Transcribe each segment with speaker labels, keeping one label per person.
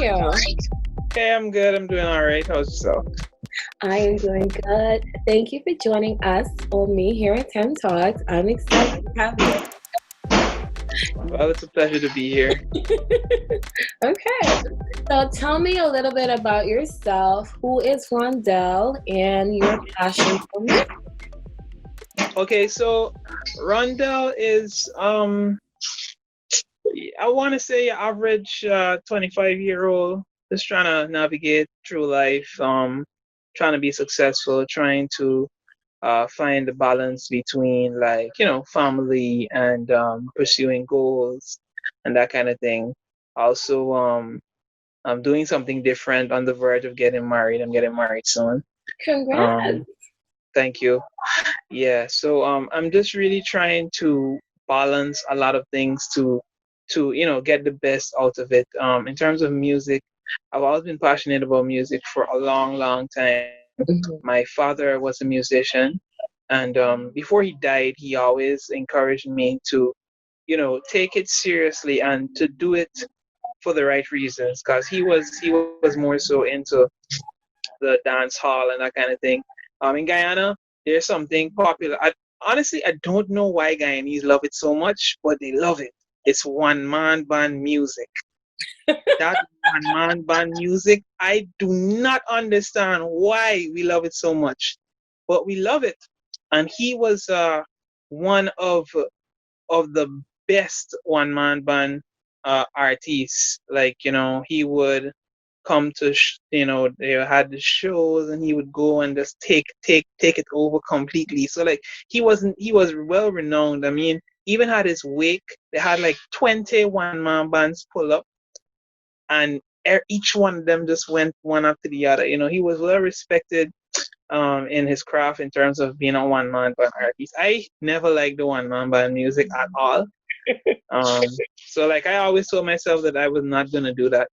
Speaker 1: you?
Speaker 2: Hey, I'm good. I'm doing all right. How's yourself?
Speaker 1: I am doing good. Thank you for joining us or me here at 10 Talks. I'm excited to have
Speaker 2: Well, it's a pleasure to be here.
Speaker 1: you. Okay. So tell me a little bit about yourself. Who is Rondel and your passion for music?
Speaker 2: Okay, so Rondell is I want to say average 25-year-old, just trying to navigate through life, trying to be successful, trying to find the balance between family and pursuing goals and that kind of thing. Also, I'm doing something different on the verge of getting married. I'm getting married soon.
Speaker 1: Congrats.
Speaker 2: Um, Thank you. Yeah, so I'm just really trying to balance a lot of things to get the best out of it. In terms of music, I've always been passionate about music for a long, long time.
Speaker 1: Mhm.
Speaker 2: My father was a musician, and before he died, he always encouraged me to take it seriously and to do it for the right reasons, because he was more so into the dance hall and that kind of thing. In Guyana, there's something popular. Honestly, I don't know why Guyanese love it so much, but they love it. It's one man band music. That one man band music, I do not understand why we love it so much, but we love it. And he was one of the best one man band artists. Like he would come to they had the shows, and he would go and just take it over completely. So like he was well renowned. I mean, even had his wake, they had like 21 man bands pull up, and each one of them just went one after the other. He was well respected in his craft in terms of being a one man band artist. I never liked the one man band music at all. um so like I always told myself that I was not gonna do that.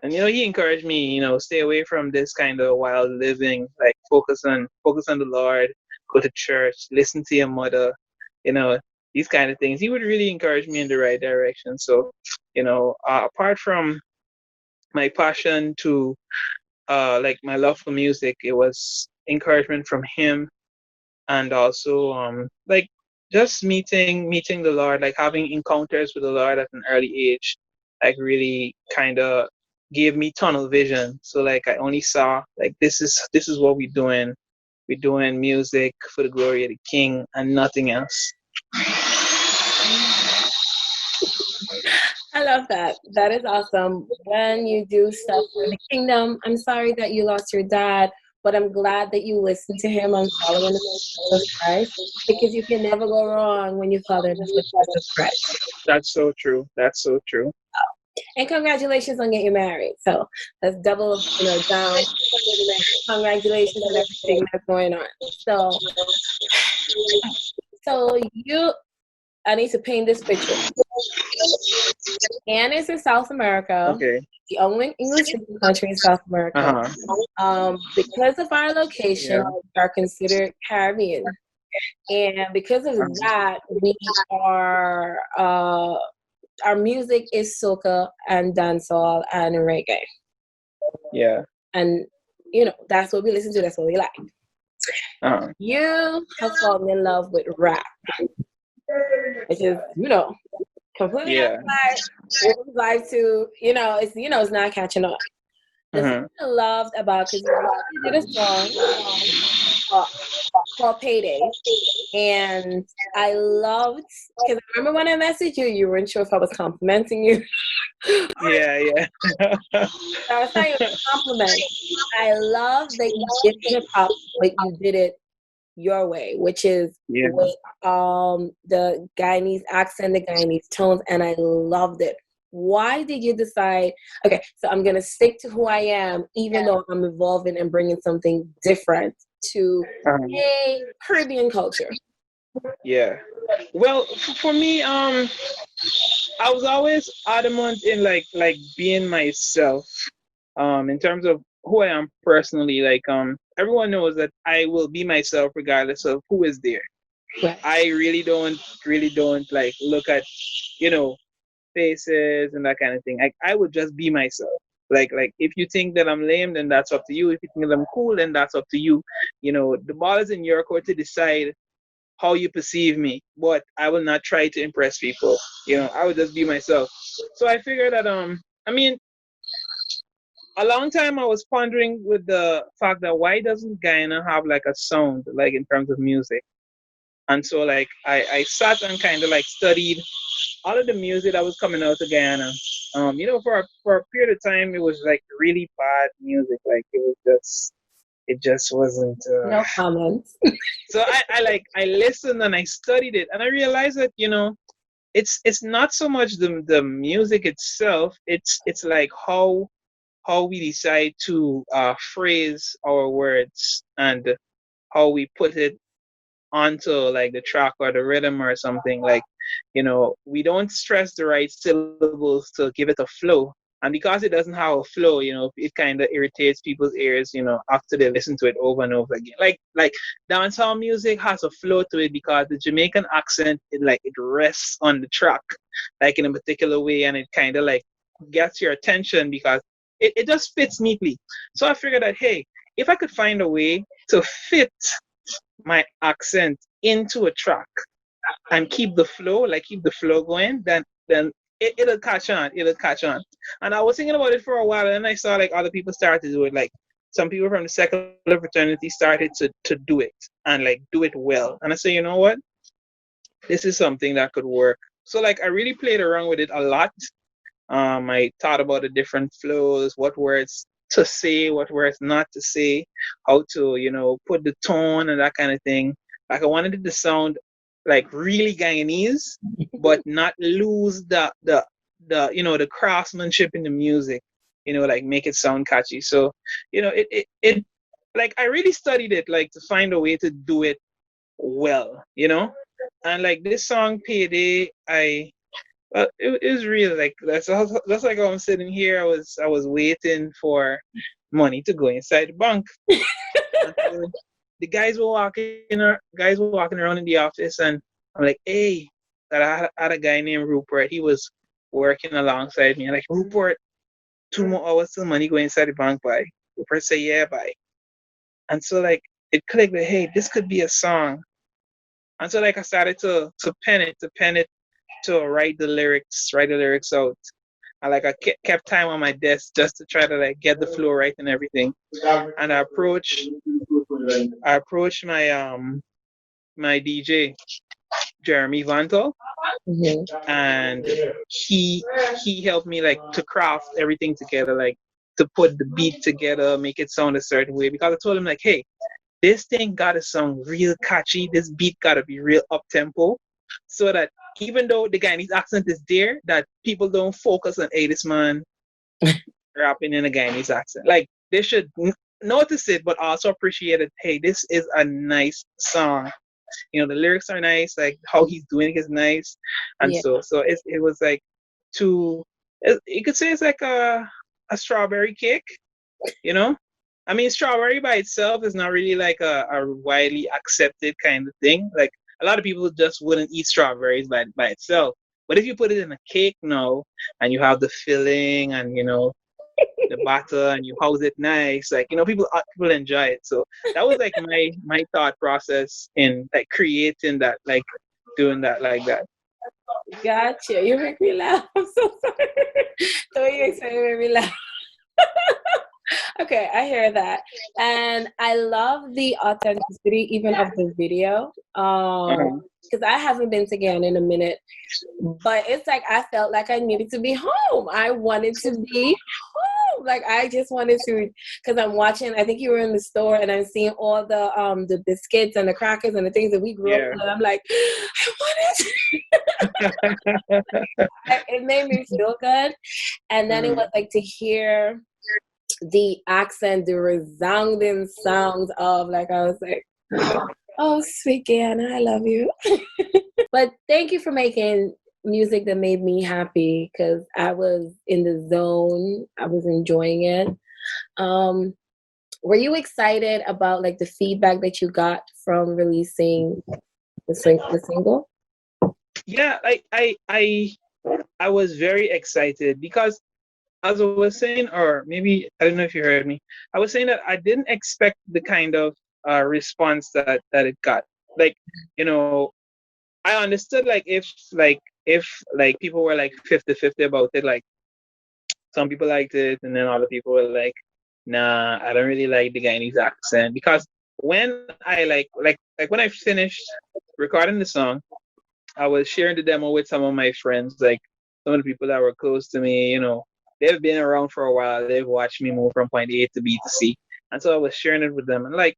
Speaker 2: And he encouraged me, stay away from this kind of wild living, like focus on the Lord, go to church, listen to your mother, you know, these kind of things. He would really encourage me in the right direction. So, apart from my passion to like my love for music, it was encouragement from him, and also like just meeting the Lord, like having encounters with the Lord at an early age, like really kind of gave me tunnel vision. So like I only saw like this is what we're doing. We're doing music for the glory of the King and nothing else.
Speaker 1: I love that. That is awesome. When you do stuff for the kingdom, I'm sorry that you lost your dad, but I'm glad that you listened to him on following the footsteps of Christ because you can never go wrong when you follow the footsteps of Christ.
Speaker 2: That's so true. That's so true.
Speaker 1: And congratulations on getting married. So that's double, down. Congratulations on everything that's going on. So I need to paint this picture. Guyana is in South America,
Speaker 2: Okay.
Speaker 1: the only English-speaking country in South America. Because of our location,
Speaker 2: Yeah.
Speaker 1: we are considered Caribbean, and because of that, we are our music is soca and dancehall and reggae,
Speaker 2: Yeah.
Speaker 1: and that's what we listen to. That's what we like. You have fallen in love with rap, which is completely
Speaker 2: Yeah.
Speaker 1: outside what we like to, it's not catching on. The thing I loved about, because you did a song called Payday, and I loved, because I remember when I messaged you, you weren't sure if I was complimenting you.
Speaker 2: Yeah. Yeah.
Speaker 1: I was saying it was a compliment. I love that you did hip hop, but you did it your way, which is
Speaker 2: Yeah.
Speaker 1: with the Guyanese accent, the Guyanese tones, and I loved it. Why did you decide, okay, so I'm gonna stick to who I am, even though I'm evolving and bringing something different to a Caribbean culture?
Speaker 2: Yeah. Well, for me, I was always adamant in like being myself. In terms of who I am personally, like everyone knows that I will be myself regardless of who is there.
Speaker 1: Right.
Speaker 2: I really don't like look at, you know, faces and that kind of thing. I would just be myself. Like if you think that I'm lame, then that's up to you. If you think that I'm cool, then that's up to you. The ball is in your court to decide how you perceive me, but I will not try to impress people. I would just be myself. So I figured that I mean, a long time I was pondering with the fact that why doesn't Guyana have like a sound like in terms of music? And so like I sat and kind of like studied all of the music that was coming out of Guyana. For a period of time it was like really bad music. Like it just wasn't.
Speaker 1: No comments.
Speaker 2: So I listened and I studied it and I realized that it's not so much the music itself. It's like how we decide to phrase our words and how we put it onto like the track or the rhythm or something. Like we don't stress the right syllables to give it a flow, and because it doesn't have a flow, it kind of irritates people's ears, after they listen to it over and over again. Like dancehall music has a flow to it because the Jamaican accent, it rests on the track like in a particular way, and it kind of like gets your attention because it just fits neatly. So I figured that, hey, if I could find a way to fit my accent into a track and keep the flow going, then it'll catch on. It'll catch on. And I was thinking about it for a while, and then I saw like other people started to do it. Like some people from the secular fraternity started to do it and like do it well. And I say, you know what? This is something that could work. So like I really played around with it a lot. I thought about the different flows, what words to say, what words not to say, how to, put the tone and that kind of thing. Like I wanted it to sound like really Guyanese, but not lose the craftsmanship in the music, like make it sound catchy. So, it like I really studied it like to find a way to do it well. And like this song Payday, it was real. Like that's like how I'm sitting here. I was waiting for money to go inside the bank. And so the guys were walking around in the office, and I'm like, hey, that I had a guy named Rupert. He was working alongside me. I'm like, Rupert, 2 more hours till money go inside the bank, bye. Rupert say, yeah, bye. And so like it clicked that, hey, this could be a song. And so like I started to pen it, to write the lyrics out. And like I kept time on my desk just to try to like get the flow right and everything. And I approached my DJ Jeremy Vantel, and he helped me like to craft everything together, like to put the beat together, make it sound a certain way. Because I told him like, hey, this thing gotta sound real catchy. This beat gotta be real up tempo, so that even though the Guyanese accent is there, that people don't focus on, hey, this man rapping in a Guyanese accent. Like they should notice it, but also appreciate it. Hey, this is a nice song. The lyrics are nice. Like how he's doing it is nice, and
Speaker 1: Yeah.
Speaker 2: so it was like you could say it's like a strawberry cake. You know, I mean, strawberry by itself is not really like a widely accepted kind of thing. Like a lot of people just wouldn't eat strawberries by itself. But if you put it in a cake now, and you have the filling and the batter, and you house it nice, like people enjoy it. So that was like my thought process in like creating that, like doing that like that.
Speaker 1: Gotcha. You make me laugh. I'm so sorry. The way you explain it made me laugh. Okay, I hear that. And I love the authenticity even of the video. Because I haven't been to Guyana in a minute. But it's like I felt like I needed to be home. I wanted to be home. Like I just wanted to, because I'm watching, I think you were in the store and I'm seeing all the biscuits and the crackers and the things that we grew up with. And I'm like, I want it. It made me feel good. And then it was like to hear the accent, the resounding sounds of, like, I was like, oh, sweet Guyana, I love you. But thank you for making music that made me happy, because I was in the zone. I was enjoying it. Were you excited about like the feedback that you got from releasing the single?
Speaker 2: Yeah, I was very excited because as I was saying, or maybe I don't know if you heard me. I was saying that I didn't expect the kind of response that it got. Like, you know, I understood like if people were like 50-50 about it, like some people liked it, and then other people were like, nah, I don't really like the Guyanese accent. Because when I like when I finished recording the song, I was sharing the demo with some of my friends, like some of the people that were close to me. They've been around for a while. They've watched me move from point A to B to C, and so I was sharing it with them. And like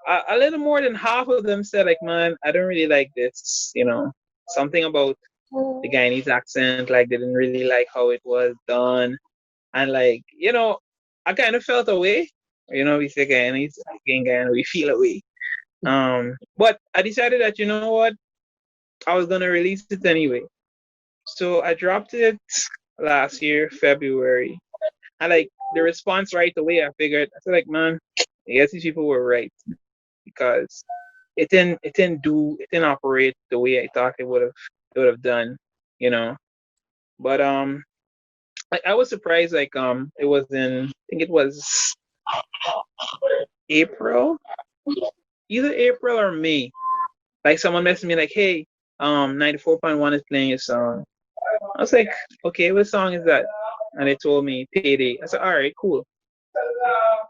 Speaker 2: a little more than half of them said, like, man, I don't really like this. Something about the Guyanese accent, like they didn't really like how it was done, and like I kind of felt away. We say Guyanese, in Guyana, we feel away. But I decided that I was gonna release it anyway. So I dropped it last year, February. And like the response right away, I figured, I said like, man, I guess these people were right, because it didn't operate the way I thought it would have done, you know. But I was surprised, like it was in, I think it was April, either April or May. Like someone messaged me like, hey, 94.1 is playing your song. I was like, okay, what song is that? And they told me Payday. I said, all right, cool.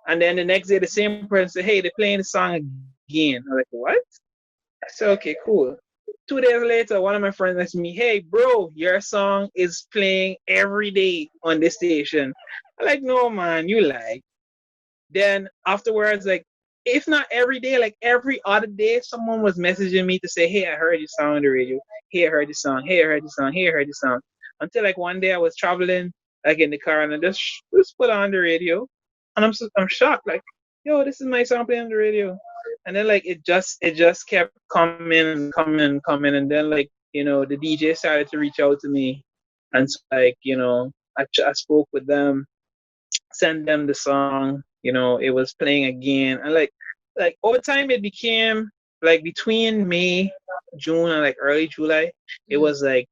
Speaker 2: And then the next day, the same person said, hey, they're playing the song again. I was like, what? I said, okay, cool. 2 days later, one of my friends messaged me, hey, bro, your song is playing every day on this station. I'm like, no, man, you lie. Then afterwards, like, if not every day, like every other day, someone was messaging me to say, hey, I heard your song on the radio. Hey, I heard your song. Hey, I heard your song. Hey, I heard your song. Until like one day I was traveling, like in the car, and I just put on the radio, and I'm shocked, like, yo, this is my song playing on the radio. And then like it just kept coming and coming and coming, and then like the DJ started to reach out to me, and so like I spoke with them, send them the song. It was playing again, and like over time it became like between May, June, and like early July, it was like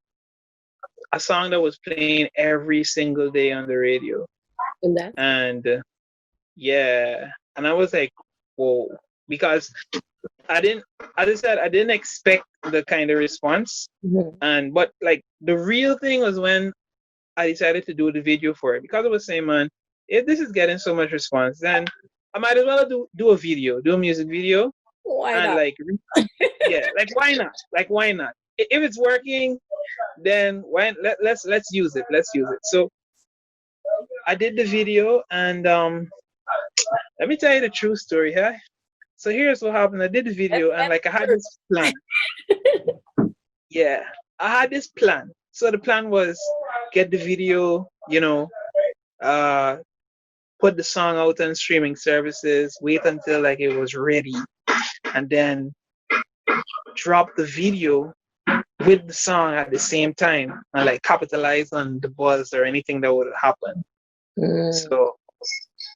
Speaker 2: a song that was playing every single day on the radio.
Speaker 1: And that's
Speaker 2: And yeah, and I was like, whoa, because I didn't, as I said, I didn't expect the kind of response. And but like the real thing was when I decided to do the video for it, because I was saying, man, if this is getting so much response, then I might as well do a video, do a music video,
Speaker 1: why
Speaker 2: and
Speaker 1: not?
Speaker 2: like, yeah, like why not? Like why not? If it's working, then let's use it. Let's use it. So I did the video, and let me tell you the true story here. So here's what happened. I did the video, and like I had this plan. Yeah, I had this plan. So the plan was get the video, uh, put the song out on streaming services, wait until like it was ready, and then drop the video with the song at the same time, and like capitalize on the buzz or anything that would happen. So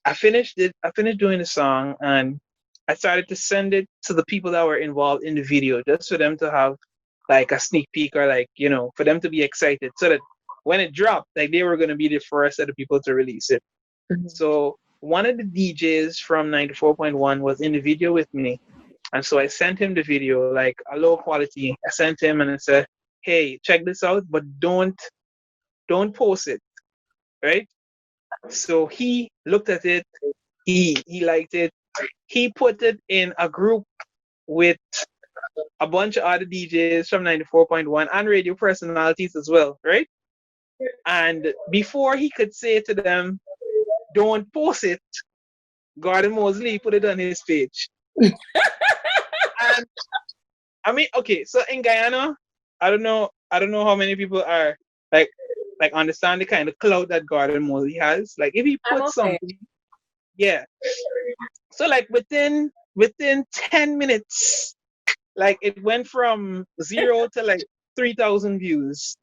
Speaker 2: I finished it. I finished doing the song, and I started to send it to the people that were involved in the video, just for them to have like a sneak peek, or like for them to be excited, so that when it dropped, like they were going to be the first of the people to release it. So one of the DJs from 94.1 was in the video with me, and so I sent him the video, like a low quality. I sent him and I said, hey, check this out, but don't post it, right? So he looked at it, he liked it, he put it in a group with a bunch of other DJs from 94.1 and radio personalities as well, right? And before he could say to them, don't post it, Gordon Mosley put it on his page. And I mean, okay, so in Guyana, I don't know how many people are like understand the kind of clout that Gordon Mosley has. Like if he puts something, yeah. So like within 10 minutes, like it went from 0 to like 3,000 views.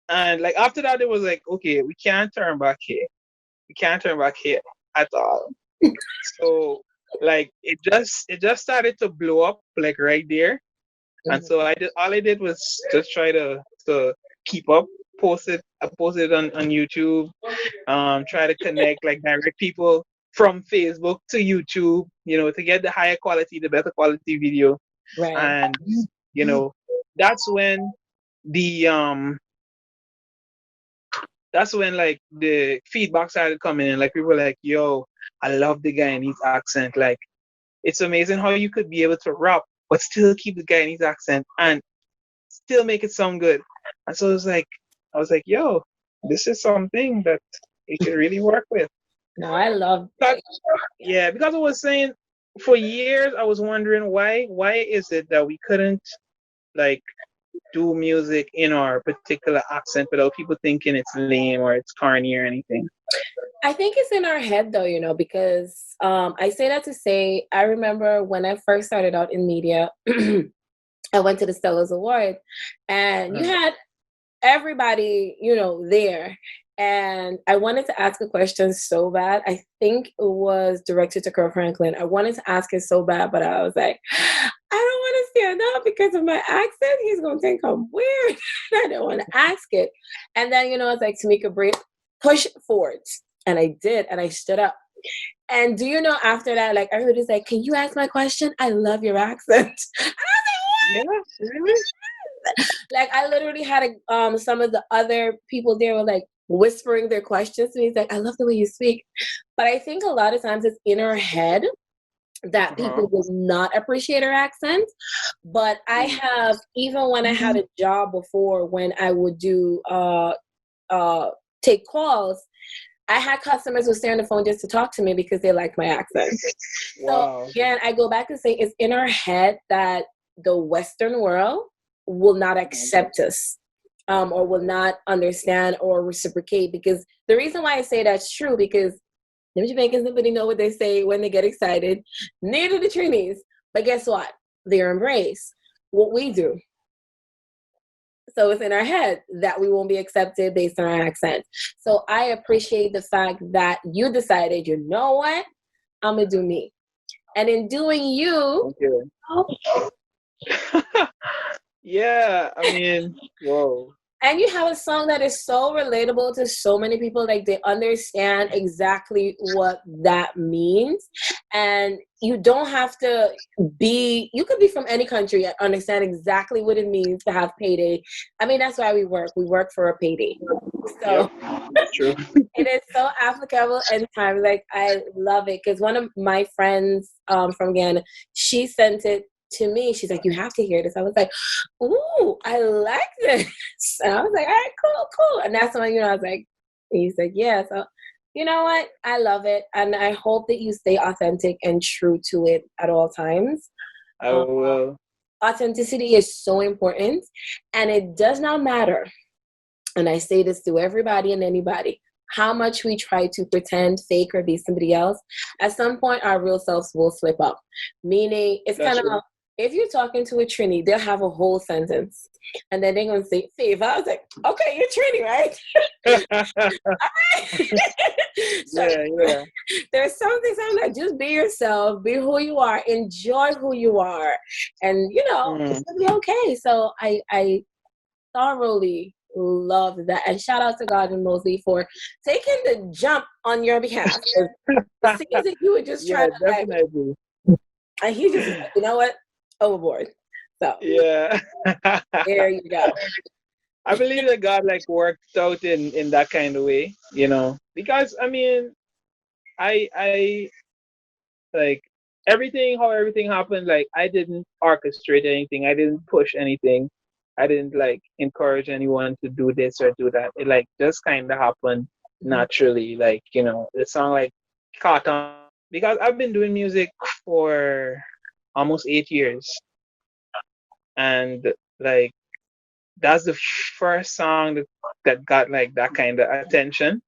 Speaker 2: And like after that, it was like, okay, we can't turn back here. We can't turn back here at all. So like it just started to blow up like right there. And so all I did was just try to keep up, post it on YouTube. Try to connect, like direct people from Facebook to YouTube, to get the higher quality, the better quality video.
Speaker 1: Right.
Speaker 2: And you know, that's when the that's when like the feedback started coming in. Like people were like, "Yo, I love the Guyanese accent. Like, it's amazing how you could be able to rap but still keep the Guyanese accent and still make it sound good." And so I was like, "Yo, this is something that you should really work with."
Speaker 1: No, I love
Speaker 2: But, yeah, because I was saying for years I was wondering why is it that we couldn't like do music in our particular accent without people thinking it's lame or it's corny or anything.
Speaker 1: I think it's in our head though, because I say that to say I remember when I first started out in media, I went to the Stellars Award and you had everybody, there. And I wanted to ask a question so bad. I think it was directed to Kirk Franklin. I wanted to ask it so bad, but I was like, I don't want to stand up because of my accent. He's going to think I'm weird. I don't want to ask it. And then, it's like, Tamika, push forward. And I did. And I stood up. And do you know after that, like everybody's like, can you ask my question? I love your accent. And I was like, what?
Speaker 2: Yeah, really?
Speaker 1: Like I literally had some of the other people there were like whispering their questions to me. It's like, I love the way you speak. But I think a lot of times it's in our head that people will not appreciate our accent. But I have, even when I had a job before, when I would do take calls, I had customers who stay on the phone just to talk to me because they like my accent.
Speaker 2: Wow.
Speaker 1: So again, I go back and say it's in our head that the Western world will not accept us, or will not understand or reciprocate. Because the reason why I say that's true, because them Jamaicans, nobody know what they say when they get excited. Neither the Trinis. But guess what? They embrace what we do. So it's in our head that we won't be accepted based on our accent. So I appreciate the fact that you decided, you know what? I'm going to do me. And in doing you,
Speaker 2: yeah, I mean, whoa.
Speaker 1: and you have a song that is so relatable to so many people, like they understand exactly what that means. And you don't have to you could be from any country and understand exactly what it means to have payday. I mean, that's why we work for a payday. So
Speaker 2: Yep, that's true.
Speaker 1: it is so applicable and time. Like I love it because one of my friends from Guyana, she sent it to me. She's like, you have to hear this. I was like, ooh, I like this. And I was like, all right, cool. And that's when, I was like, and he said, yeah. So, you know what? I love it. And I hope that you stay authentic and true to it at all times.
Speaker 2: I will.
Speaker 1: Authenticity is so important. And it does not matter. And I say this to everybody and anybody, how much we try to pretend, fake, or be somebody else, at some point our real selves will slip up. Meaning, it's kind of, if you're talking to a Trini, they'll have a whole sentence. And then they're going to say, favor. I was like, okay, you're Trini, right? All right. So,
Speaker 2: yeah.
Speaker 1: there's something like, just be yourself, be who you are, enjoy who you are. And, it's going to be okay. So I thoroughly love that. And shout out to Gordon Mosley for taking the jump on your behalf. It seems that you were just trying to
Speaker 2: definitely.
Speaker 1: and he just was like, you know what? Overboard. So
Speaker 2: yeah.
Speaker 1: there you go.
Speaker 2: I believe that God worked out in that kind of way, because I mean, I like how everything happened. Like I didn't orchestrate anything. I didn't push anything. I didn't encourage anyone to do this or do that. It just kind of happened naturally. The song caught on because I've been doing music for almost 8 years, and that's the first song that got that kind of attention,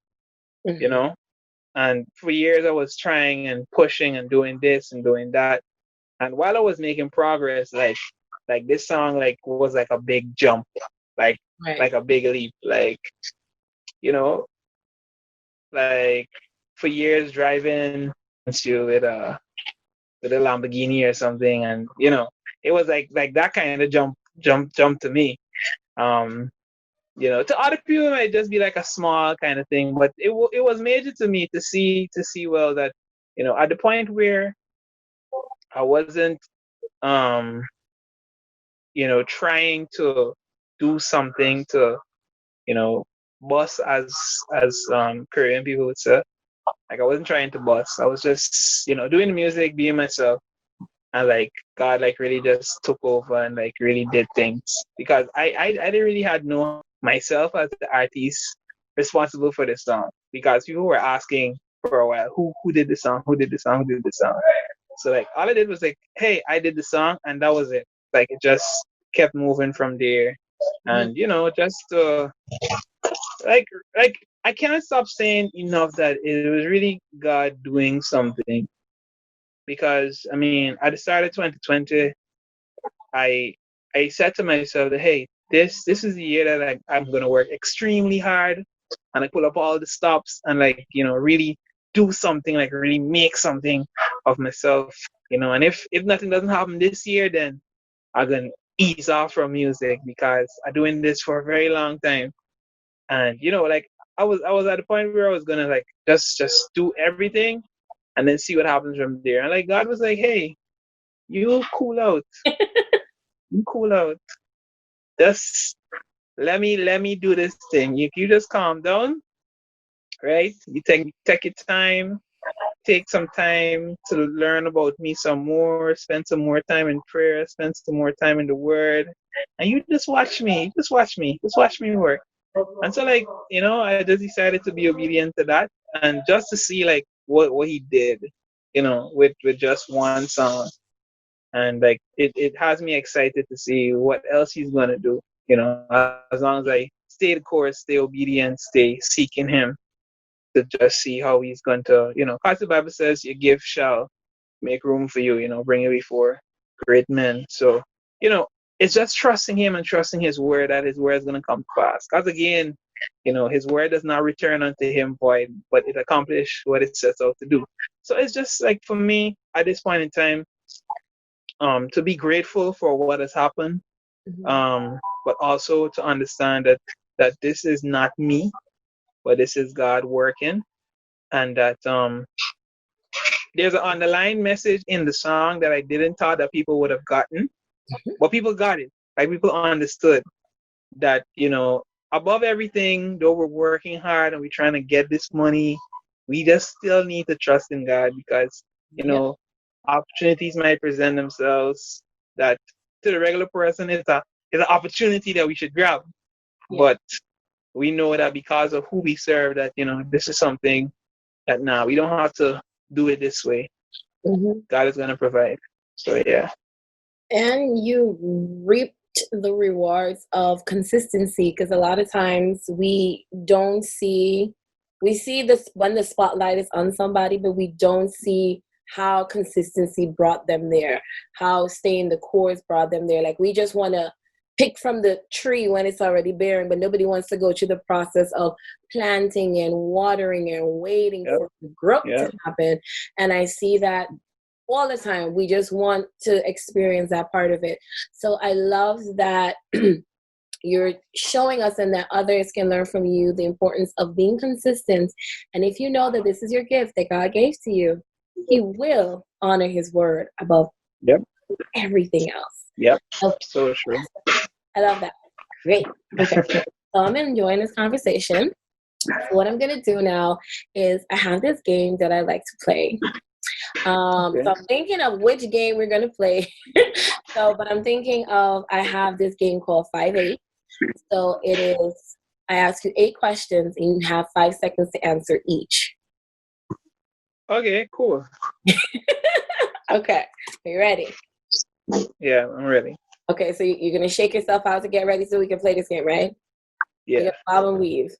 Speaker 2: And for years I was trying and pushing and doing this and doing that, and while I was making progress, this song was a big jump, a big leap, you know, for years driving you with a Lamborghini or something, and it was like that kind of jump to me. To other people it might just be like a small kind of thing, but it was major to me to see well that at the point where I wasn't um trying to do something to you know bust as Korean people would say. Like I wasn't trying to bust. I was just doing the music, being myself, and like God like really just took over and like really did things because I didn't really had no myself as the artist responsible for the song because people were asking for a while who did the song, who did the song, who did the song. So like all I did was like, hey, I did the song and that was it. Like it just kept moving from there, and just like like I can't stop saying enough that it was really God doing something because I mean at the start of 2020 I I said to myself that hey, this is the year that I'm gonna work extremely hard and I pull up all the stops and like really do something, like really make something of myself, and if nothing doesn't happen this year, then I'm gonna ease off from music because I'm doing this for a very long time. And like I was at the point where I was gonna like just do everything and then see what happens from there. And like God was like, hey, you cool out. You cool out. Just let me do this thing. You just calm down, right? You take your time, take some time to learn about me some more, spend some more time in prayer, spend some more time in the word, and you just watch me, just watch me work. And so like, I just decided to be obedient to that and just to see like what he did, with just one song. And like it has me excited to see what else he's gonna do, as long as I stay the course, stay obedient, stay seeking him to just see how he's going to, because the Bible says your gift shall make room for you, bring you before great men. So, it's just trusting him and trusting his word that his word is going to come fast. Because again, his word does not return unto him void, but it accomplishes what it sets out to do. So it's just like for me at this point in time, to be grateful for what has happened, but also to understand that this is not me, but this is God working, and that there's an underlying message in the song that I didn't thought that people would have gotten, but people got it. Like people understood that above everything, though we're working hard and we're trying to get this money, we just still need to trust in God because opportunities might present themselves that to the regular person it's an opportunity that we should grab, but we know that because of who we serve, that this is something that we don't have to do it this way. God is gonna provide. So yeah.
Speaker 1: And you reaped the rewards of consistency because a lot of times we don't see we see this when the spotlight is on somebody, but we don't see how consistency brought them there, how staying the course brought them there. Like we just want to pick from the tree when it's already bearing, but nobody wants to go through the process of planting and watering and waiting for the growth to happen. And I see that all the time. We just want to experience that part of it. So I love that you're showing us and that others can learn from you the importance of being consistent. And if you know that this is your gift that God gave to you, he will honor his word above everything else.
Speaker 2: Yep. Okay. So true.
Speaker 1: I love that. Great. Okay. So I'm enjoying this conversation. So what I'm going to do now is I have this game that I like to play. So I'm thinking of which game we're going to play. But I'm thinking of, I have this game called 5-8. So it is, I ask you 8 questions and you have 5 seconds to answer each.
Speaker 2: Okay, cool.
Speaker 1: Okay, are you ready?
Speaker 2: Yeah, I'm ready.
Speaker 1: Okay, so you're going to shake yourself out to get ready so we can play this game, right?
Speaker 2: Yeah.
Speaker 1: You're bob and weave.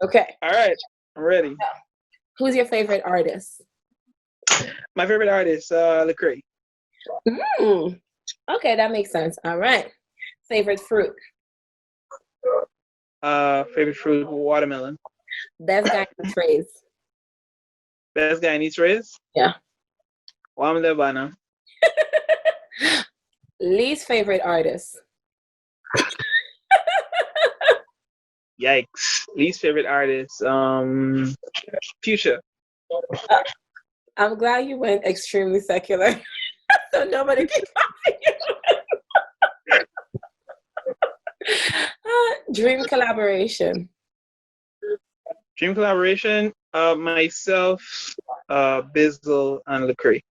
Speaker 1: Okay.
Speaker 2: All right, I'm ready.
Speaker 1: Who's your favorite artist?
Speaker 2: My favorite artist, Lecrae.
Speaker 1: Okay, that makes sense. All right. Favorite fruit?
Speaker 2: Favorite fruit, watermelon.
Speaker 1: Best Guyanese phrase?
Speaker 2: Best Guyanese phrase?
Speaker 1: Yeah.
Speaker 2: Wam Lebana.
Speaker 1: Least favorite artist.
Speaker 2: Yikes. Least favorite artist. Future.
Speaker 1: Uh, I'm glad you went extremely secular, so nobody can copy you. Dream collaboration.
Speaker 2: Dream collaboration. Myself, Bizzle, and Lecrae.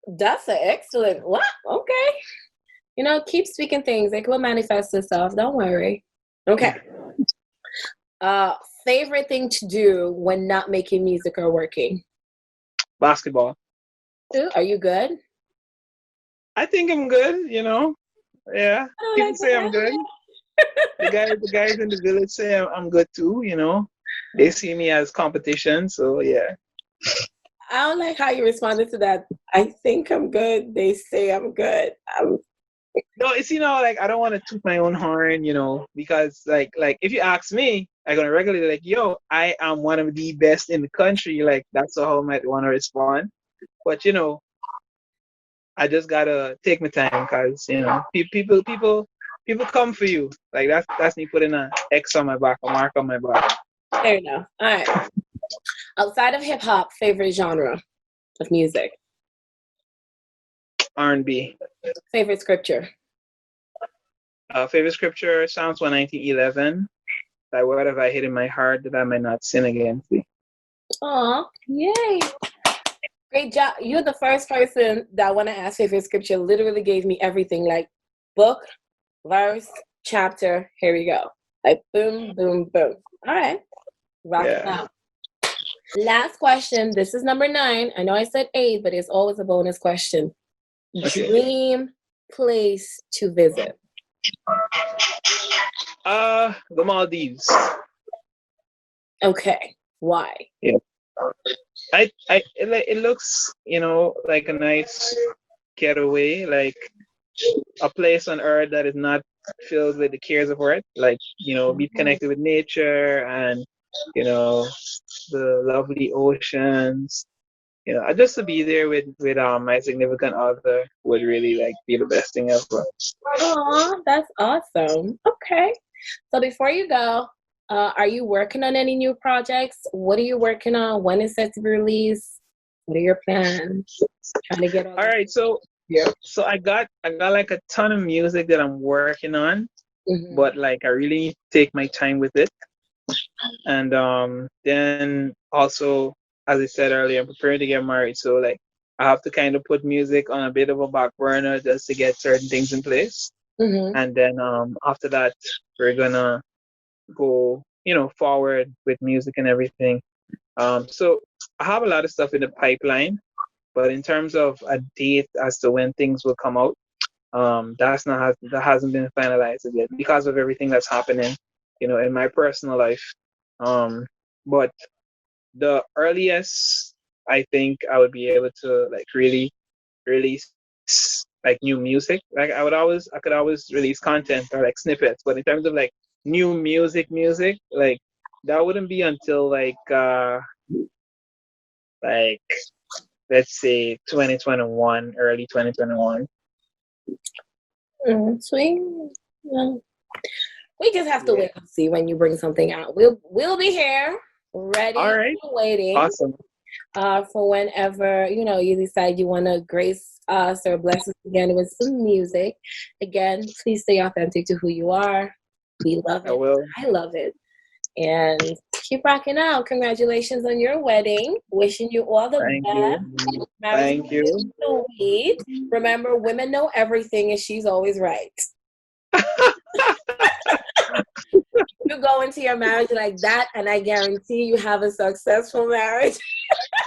Speaker 1: That's an excellent. What? Okay. Keep speaking things. It will manifest itself. Don't worry. Okay. Favorite thing to do when not making music or working?
Speaker 2: Basketball.
Speaker 1: Ooh, are you good?
Speaker 2: I think I'm good. Yeah. People say I'm good. The guys in the village say I'm good too. They see me as competition. So yeah.
Speaker 1: I don't like how you responded to that. I think I'm good. They say I'm good.
Speaker 2: No, it's like I don't want to toot my own horn, because like if you ask me, I'm gonna regularly like, yo, I am one of the best in the country. Like that's how I might want to respond. But I just gotta take my time because people come for you. Like that's me putting an X on my back, a mark on my back.
Speaker 1: Fair enough. All right. Outside of hip hop, favorite genre of music?
Speaker 2: R&B.
Speaker 1: Favorite scripture?
Speaker 2: Favorite scripture, Psalms 119:11. Like, what have I hid in my heart that I might not sin against thee?
Speaker 1: Aw, yay. Great job. You're the first person that when I asked favorite scripture literally gave me everything, like book, verse, chapter, here we go. Like boom, boom, boom. All right. Rock it out. Last question. This is number 9. I know I said 8, but it's always a bonus question. Okay. Dream place to visit.
Speaker 2: The Maldives.
Speaker 1: Okay. Why?
Speaker 2: Yeah. It looks, like a nice getaway, like a place on earth that is not filled with the cares of earth, like, be connected with nature and, the lovely oceans. Just to be there with my significant other would really like be the best thing ever.
Speaker 1: Oh, that's awesome. Okay. So before you go, are you working on any new projects? What are you working on? When is set to be released? What are your plans? Trying to get all
Speaker 2: right. So So I got like a ton of music that I'm working on, but like I really need to take my time with it. And then also, as I said earlier, I'm preparing to get married, so like I have to kind of put music on a bit of a back burner just to get certain things in place. And then after that, we're gonna go, forward with music and everything. So I have a lot of stuff in the pipeline, but in terms of a date as to when things will come out, that hasn't been finalized yet because of everything that's happening, in my personal life. But the earliest I think I would be able to like really release like new music. Like I could always release content or like snippets, but in terms of like new music, like that wouldn't be until like let's say 2021, early 2021.
Speaker 1: Sweet. Well, we just have to wait and see when you bring something out. We'll be here, ready,
Speaker 2: all right,
Speaker 1: waiting.
Speaker 2: Awesome.
Speaker 1: For whenever you decide you want to grace us or bless us again with some music. Again, please stay authentic to who you are. We love it.
Speaker 2: I will.
Speaker 1: I love it. And keep rocking out. Congratulations on your wedding. Wishing you all the best.
Speaker 2: Thank you.
Speaker 1: Sweet. Remember, women know everything and she's always right. You go into your marriage like that, and I guarantee you have a successful marriage.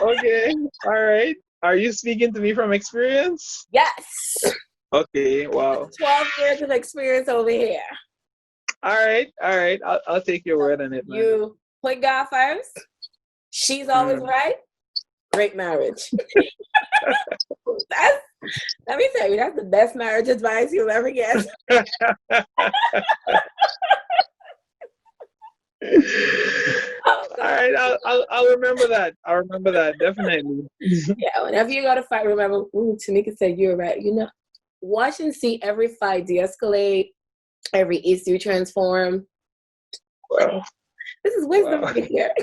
Speaker 2: Okay. All right. Are you speaking to me from experience?
Speaker 1: Yes.
Speaker 2: Okay. Wow.
Speaker 1: 12 years of experience over here.
Speaker 2: All right. I'll take your word on it, man.
Speaker 1: You put God first. She's always right. Great marriage. Let me tell you, that's the best marriage advice you'll ever get.
Speaker 2: All right, I'll remember that. I'll remember that definitely.
Speaker 1: Yeah, whenever you go to fight, remember, Tamika said you're right. watch and see every fight de-escalate, every issue transform.
Speaker 2: Wow.
Speaker 1: This is wisdom right here.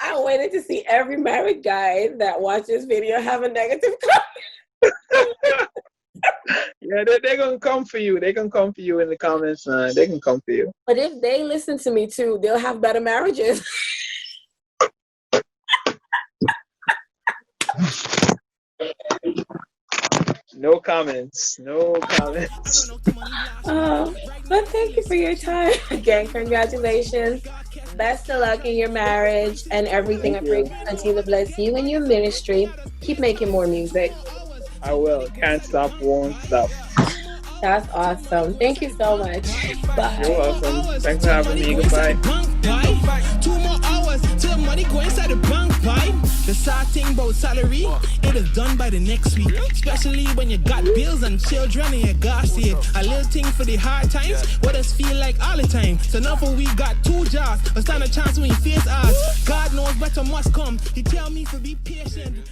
Speaker 1: I waited to see every married guy that watched this video have a negative comment.
Speaker 2: Yeah, they're gonna come for you. They can come for you in the comments, man. They can come for you.
Speaker 1: But if they listen to me too, they'll have better marriages.
Speaker 2: No comments. No comments.
Speaker 1: But thank you for your time. Again, congratulations. Best of luck in your marriage and everything.
Speaker 2: Thank
Speaker 1: I pray
Speaker 2: you.
Speaker 1: to continue to bless you and your ministry. Keep making more music.
Speaker 2: I will. Can't stop, won't stop.
Speaker 1: That's awesome. Thank you so much. Bye.
Speaker 2: You're welcome. Thanks for having me. Goodbye.
Speaker 3: 2 more hours till the money go inside the bank pipe. The sad thing about salary, it is done by the next week. Especially when you got bills and children and you got it. A little thing for the hard times, what us feel like all the time. So now for we got 2 jobs, but stand a chance when you face us. God knows better must come. He tell me to be patient.